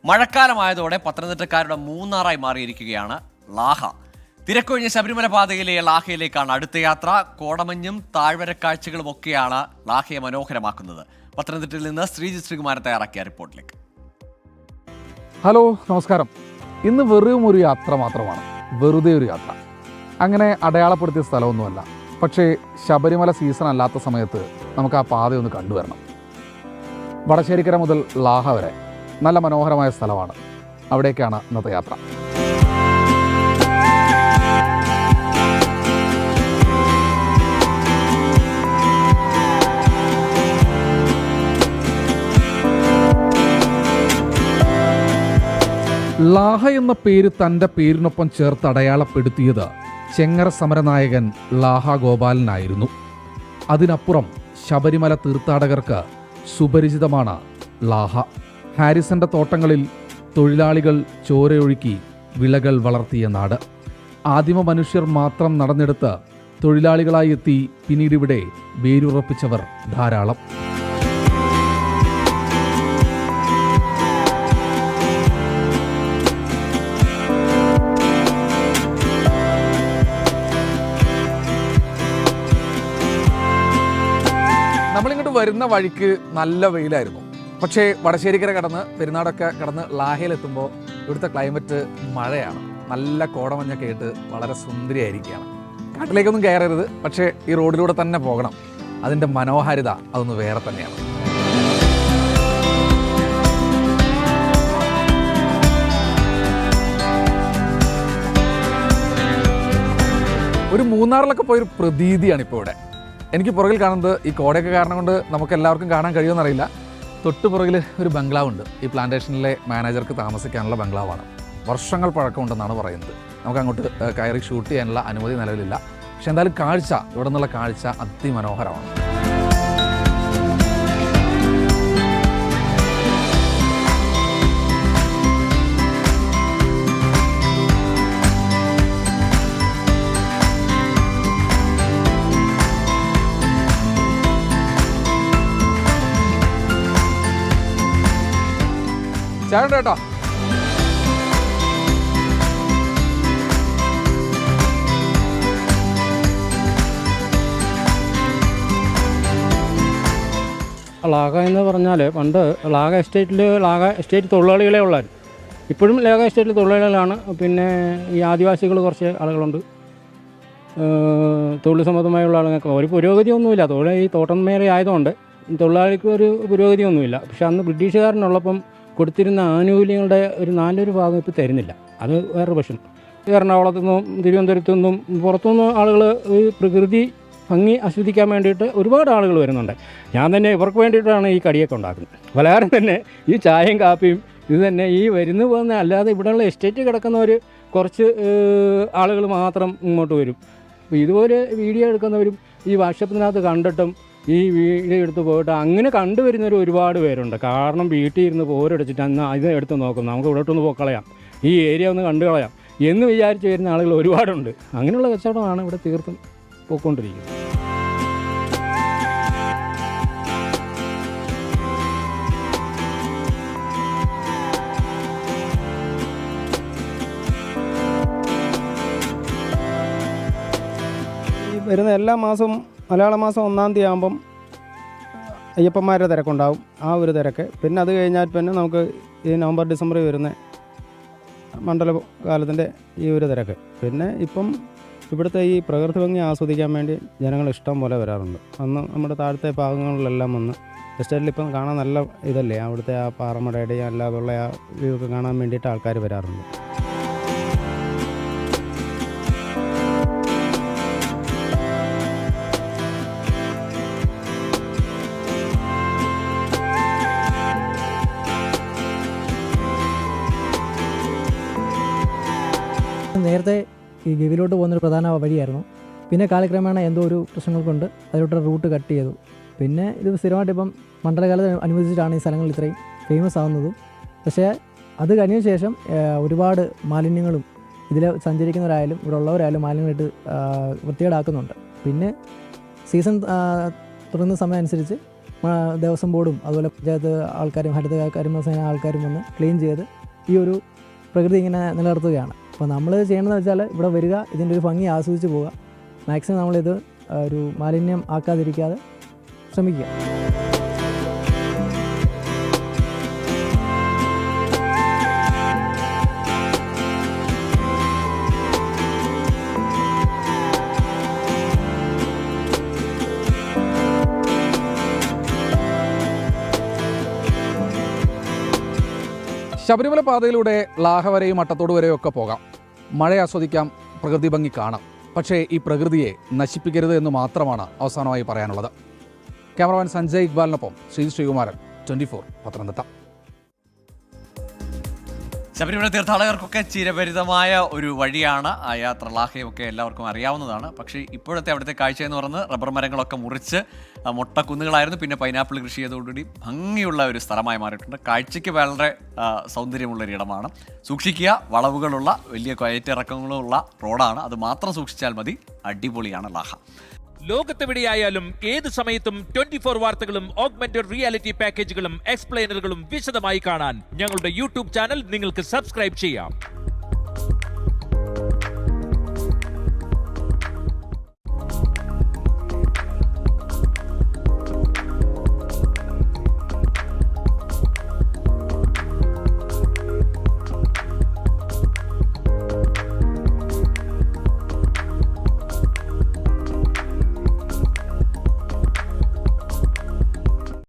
മഴക്കാലമായതോടെ പത്തനംതിട്ടക്കാരുടെ മൂന്നാറായി മാറിയിരിക്കുകയാണ് ലാഹ. തിരക്കൊഴിഞ്ഞ ശബരിമല പാതയിലെ ലാഹയിലേക്കാണ് അടുത്ത യാത്ര. കോടമഞ്ഞും താഴ്വര കാഴ്ചകളും ഒക്കെയാണ് ലാഹയെ മനോഹരമാക്കുന്നത്. പത്തനംതിട്ടയിൽ നിന്ന് ശ്രീജിത് ശ്രീകുമാരൻ തയ്യാറാക്കിയ റിപ്പോർട്ടിലേക്ക്. ഹലോ, നമസ്കാരം. ഇന്ന് വെറും ഒരു യാത്ര മാത്രമാണ്, വെറുതെ ഒരു യാത്ര. അങ്ങനെ അടയാളപ്പെടുത്തിയ സ്ഥലമൊന്നുമല്ല. പക്ഷേ ശബരിമല സീസൺ അല്ലാത്ത സമയത്ത് നമുക്ക് ആ പാതയൊന്ന് കണ്ടുവരണം. വടശ്ശേരിക്കര മുതൽ ലാഹ വരെ നല്ല മനോഹരമായ സ്ഥലമാണ്. അവിടേക്കാണ് ഇന്നത്തെ യാത്ര. ലാഹ എന്ന പേര് തൻ്റെ പേരിനൊപ്പം ചേർത്ത് അടയാളപ്പെടുത്തിയത് ചെങ്ങറ സമരനായകൻ ലാഹ ഗോപാലനായിരുന്നു. അതിനപ്പുറം ശബരിമല തീർത്ഥാടകർക്ക് സുപരിചിതമാണ് ലാഹ. ഹാരിസന്റെ തോട്ടങ്ങളിൽ തൊഴിലാളികൾ ചോരയൊഴുക്കി വിളകൾ വളർത്തിയ നാട്. ആദിമ മനുഷ്യർ മാത്രം നടന്നെടുത്ത് തൊഴിലാളികളായി എത്തി പിന്നീട് ഇവിടെ വേരുറപ്പിച്ചവർ ധാരാളം. നമ്മളിങ്ങോട്ട് വരുന്ന വഴിക്ക് നല്ല വെയിലായിരുന്നു. പക്ഷേ വടശ്ശേരിക്കര കടന്ന് പെരുന്നാടൊക്കെ കടന്ന് ലാഹയിലെത്തുമ്പോൾ ഇവിടുത്തെ ക്ലൈമറ്റ് മഴയാണ്. നല്ല കോടമഞ്ഞൊക്കെ ആയിട്ട് വളരെ സുന്ദരിയായിരിക്കുകയാണ്. കാട്ടിലേക്കൊന്നും കയറരുത്, പക്ഷേ ഈ റോഡിലൂടെ തന്നെ പോകണം. അതിൻ്റെ മനോഹാരിത അതൊന്ന് വേറെ തന്നെയാണ്. ഒരു മൂന്നാറിലൊക്കെ പോയൊരു പ്രതീതിയാണ് ഇപ്പോൾ ഇവിടെ. എനിക്ക് പുറകിൽ കാണുന്നത്, ഈ കോടയൊക്കെ കാരണം കൊണ്ട് നമുക്ക് എല്ലാവർക്കും കാണാൻ കഴിയുമെന്നറിയില്ല, തൊട്ട് പുറകിൽ ഒരു ബംഗ്ലാവുണ്ട്. ഈ പ്ലാന്റേഷനിലെ മാനേജർക്ക് താമസിക്കാനുള്ള ബംഗ്ലാവാണ്. വർഷങ്ങൾ പഴക്കമുണ്ടെന്നാണ് പറയുന്നത്. നമുക്ക് അങ്ങോട്ട് കയറി ഷൂട്ട് ചെയ്യാനുള്ള അനുമതി നിലവിലില്ല. പക്ഷെ എന്തായാലും കാഴ്ച, ഇവിടെ നിന്നുള്ള കാഴ്ച അതിമനോഹരമാണ്. ചേട്ടൻ കേട്ടോ, ലാഹ എന്ന് പറഞ്ഞാൽ പണ്ട് ലാഹ എസ്റ്റേറ്റ് തൊഴിലാളികളെ ഉള്ളായിരുന്നു. ഇപ്പോഴും ലാഹ എസ്റ്റേറ്റിൽ തൊഴിലാളികളാണ്. പിന്നെ ഈ ആദിവാസികൾ കുറച്ച് ആളുകളുണ്ട്. തൊഴിൽ സംബന്ധമായുള്ള ആളുകൾക്ക് ഒരു പുരോഗതിയൊന്നുമില്ല. ഈ തോട്ടം മേഖല ആയതുകൊണ്ട് തൊഴിലാളിക്ക് ഒരു പുരോഗതിയൊന്നുമില്ല. പക്ഷെ അന്ന് ബ്രിട്ടീഷുകാരനുള്ളപ്പം കൊടുത്തിരുന്ന ആനുകൂല്യങ്ങളുടെ ഒരു നല്ലൊരു ഭാഗം ഇപ്പോൾ തരുന്നില്ല. അത് വേറൊരു പ്രശ്നം. എറണാകുളത്തു നിന്നും തിരുവനന്തപുരത്തു നിന്നും പുറത്തുനിന്ന് ആളുകൾ ഈ പ്രകൃതി ഭംഗി ആസ്വദിക്കാൻ വേണ്ടിയിട്ട് ഒരുപാട് ആളുകൾ വരുന്നുണ്ട്. ഞാൻ തന്നെ ഇവർക്ക് വേണ്ടിയിട്ടാണ് ഈ കടിയൊക്കെ ഉണ്ടാക്കുന്നത്. പലഹാരം തന്നെ ഈ ചായയും കാപ്പിയും ഇത് തന്നെ ഈ വരുന്നു പോകുന്ന, അല്ലാതെ ഇവിടെയുള്ള എസ്റ്റേറ്റ് കിടക്കുന്നവർ കുറച്ച് ആളുകൾ മാത്രം ഇങ്ങോട്ട് വരും. അപ്പോൾ ഇതുപോലെ വീഡിയോ എടുക്കുന്നവരും ഈ വാട്സപ്പിനകത്ത് കണ്ടിട്ടും ഈ വീഡിയോ എടുത്ത് പോയിട്ട് അങ്ങനെ കണ്ടുവരുന്നവർ ഒരുപാട് പേരുണ്ട്. കാരണം വീട്ടിൽ ഇരുന്ന് പോരടിച്ചിട്ട് അന്ന് ഇത് എടുത്ത് നോക്കും, നമുക്ക് ഇവിടോട്ടൊന്ന് പോക്കളയാം, ഈ ഏരിയ ഒന്ന് കണ്ടു കളയാം എന്ന് വിചാരിച്ച് വരുന്ന ആളുകൾ ഒരുപാടുണ്ട്. അങ്ങനെയുള്ള കച്ചവടമാണ് ഇവിടെ തീർത്തും പോയിക്കൊണ്ടിരിക്കുന്നത്. ഈ വരുന്ന എല്ലാ മാസവും മലയാള മാസം 1-ാം തീയതി ആകുമ്പം അയ്യപ്പന്മാരുടെ തിരക്കുണ്ടാവും. ആ ഒരു തിരക്ക്. പിന്നെ അത് കഴിഞ്ഞാൽ പിന്നെ നമുക്ക് ഈ നവംബർ ഡിസംബറിൽ വരുന്ന മണ്ഡലകാലത്തിൻ്റെ ഈ ഒരു തിരക്ക്. പിന്നെ ഇപ്പം ഇവിടുത്തെ ഈ പ്രകൃതി ഭംഗി ആസ്വദിക്കാൻ വേണ്ടി ജനങ്ങൾ ഇഷ്ടം പോലെ വരാറുണ്ട്. അന്ന് നമ്മുടെ താഴത്തെ ഭാഗങ്ങളിലെല്ലാം വന്ന് എസ്റ്റേറ്റിൽ ഇപ്പം കാണാൻ നല്ല ഇതല്ലേ, അവിടുത്തെ ആ പാറമടയുടെയും അല്ലാതുള്ള ആ വ്യൂ ഒക്കെ കാണാൻ വേണ്ടിയിട്ട് ആൾക്കാർ വരാറുണ്ട്. നേരത്തെ ഈ ഗവിയിലോട്ട് പോകുന്നൊരു പ്രധാന വഴിയായിരുന്നു. പിന്നെ കാലക്രമേണ എന്തോ ഒരു പ്രശ്നങ്ങൾ കൊണ്ട് അതിലോട്ട് റൂട്ട് കട്ട് ചെയ്തു. പിന്നെ ഇത് സ്ഥിരമായിട്ട് ഇപ്പം മണ്ഡലകാലത്ത് അനുവദിച്ചിട്ടാണ് ഈ സ്ഥലങ്ങൾ ഇത്രയും ഫേമസ് ആവുന്നതും. പക്ഷേ അത് കഴിഞ്ഞ ശേഷം ഒരുപാട് മാലിന്യങ്ങളും ഇതിൽ സഞ്ചരിക്കുന്നവരായാലും ഇവിടെ ഉള്ളവരായാലും മാലിന്യങ്ങളിട്ട് വൃത്തികേടാക്കുന്നുണ്ട്. പിന്നെ സീസൺ തുടങ്ങുന്ന സമയം അനുസരിച്ച് ദേവസ്വം ബോർഡും അതുപോലെ പഞ്ചായത്ത് ആൾക്കാരും ഹരിത കർമ്മസേന ആൾക്കാരും വന്ന് ക്ലീൻ ചെയ്ത് ഈ ഒരു പ്രകൃതി ഇങ്ങനെ നിലനിർത്തുകയാണ്. അപ്പോൾ നമ്മൾ ചെയ്യേണ്ടതെന്ന് വെച്ചാൽ ഇവിടെ വരിക, ഇതിൻ്റെ ഒരു ഭംഗി ആസ്വദിച്ച് പോവുക, മാക്സിമം നമ്മളിത് ഒരു മാലിന്യം ആക്കാതിരിക്കാതെ ശ്രമിക്കുക. ശബരിമല പാതയിലൂടെ ലാഹ വരെയും അട്ടത്തോട് വരെയും ഒക്കെ പോകാം, മഴ ആസ്വദിക്കാം, പ്രകൃതി ഭംഗി കാണാം. പക്ഷേ ഈ പ്രകൃതിയെ നശിപ്പിക്കരുത് എന്ന് മാത്രമാണ് അവസാനമായി പറയാനുള്ളത്. ക്യാമറമാൻ സഞ്ജയ് ഇക്ബാലിനൊപ്പം ശ്രീകുമാരൻ, 24 പത്തനംതിട്ട. ശബരിമല തീർത്ഥാടകർക്കൊക്കെ ചിരപരിതമായ ഒരു വഴിയാണ് ആ യാത്ര. ലാഹയൊക്കെ എല്ലാവർക്കും അറിയാവുന്നതാണ്. പക്ഷേ ഇപ്പോഴത്തെ അവിടുത്തെ കാഴ്ച എന്ന് പറയുന്നത് റബ്ബർ മരങ്ങളൊക്കെ മുറിച്ച് മൊട്ടക്കുന്നുകളായിരുന്നു. പിന്നെ പൈനാപ്പിൾ കൃഷി ചെയ്തതോടുകൂടി ഭംഗിയുള്ള ഒരു സ്ഥലമായി മാറിയിട്ടുണ്ട്. കാഴ്ചയ്ക്ക് വളരെ സൗന്ദര്യമുള്ളൊരിടമാണ്. സൂക്ഷിക്കുക, വളവുകളുള്ള വലിയ കയറ്റിറക്കങ്ങളുള്ള റോഡാണ്. അത് മാത്രം സൂക്ഷിച്ചാൽ മതി. അടിപൊളിയാണ് ലാഹ. ലോകത്തെവിടെയായാലും ഏത് സമയത്തും 24 വാർത്തകളും ഓഗ്മെന്റഡ് റിയാലിറ്റി പാക്കേജുകളും എക്സ്പ്ലെയിനറുകളും വിശദമായി കാണാൻ ഞങ്ങളുടെ യൂട്യൂബ് ചാനൽ നിങ്ങൾക്ക് സബ്സ്ക്രൈബ് ചെയ്യാം.